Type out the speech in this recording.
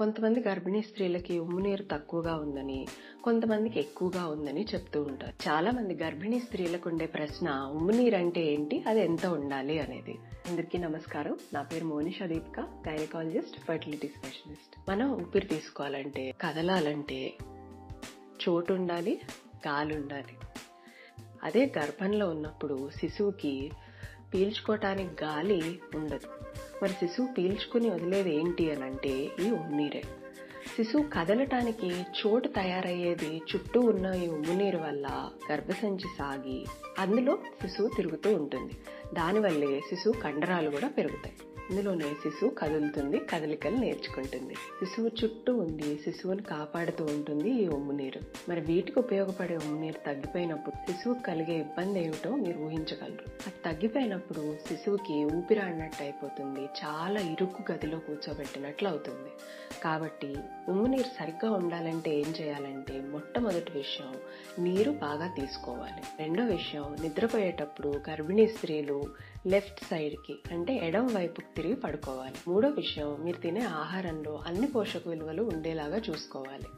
కొంతమంది గర్భిణీ స్త్రీలకి ఉమ్మునీరు తక్కువగా ఉందని, కొంతమందికి ఎక్కువగా ఉందని చెప్తూ ఉంటారు. చాలా మంది గర్భిణీ స్త్రీలకు ఉండే ప్రశ్న ఉమ్మునీరు అంటే ఏంటి, అది ఎంత ఉండాలి అనేది. అందరికీ నమస్కారం. నా పేరు Monisha Deepika, gynaecologist, fertility specialist. మనం ఊపిరి తీసుకోవాలంటే, కదలాలంటే చోటు ఉండాలి, గాలి ఉండాలి. అదే గర్భంలో ఉన్నప్పుడు శిశువుకి పీల్చుకోవటానికి గాలి ఉండదు. మరి శిశువు పీల్చుకుని వదిలేది ఏంటి అని అంటే ఈ ఉమ్మునీరే. శిశువు కదలటానికి చోటు తయారయ్యేది చుట్టూ ఉన్న ఈ ఉమ్మునీరు వల్ల గర్భసంచి సాగి అందులో శిశువు తిరుగుతూ ఉంటుంది. దానివల్లే శిశువు కండరాలు కూడా పెరుగుతాయి. ఇందులోనే శిశువు కదులుతుంది, కదలికలు నేర్చుకుంటుంది. శిశువు చుట్టూ ఉండి శిశువుని కాపాడుతూ ఉంటుంది ఈ ఉమ్మునీరు. మరి వీటికి ఉపయోగపడే ఉమ్మునీరు తగ్గిపోయినప్పుడు శిశువుకి కలిగే ఇబ్బంది ఏమిటో మీరు ఊహించగలరు. అది తగ్గిపోయినప్పుడు శిశువుకి ఊపిరాడినట్టు అయిపోతుంది, చాలా ఇరుకు గదిలో కూర్చోబెట్టినట్లు అవుతుంది. కాబట్టి ఉమ్మునీరు సరిగ్గా ఉండాలంటే ఏం చేయాలంటే, మొట్టమొదటి విషయం నీరు బాగా తీసుకోవాలి. రెండో విషయం, నిద్రపోయేటప్పుడు గర్భిణీ స్త్రీలు లెఫ్ట్ సైడ్కి అంటే ఎడమ వైపుకి తిరిగి పడుకోవాలి. మూడో విషయం, మీరు తినే ఆహారంలో అన్ని పోషక విలువలు ఉండేలాగా చూసుకోవాలి.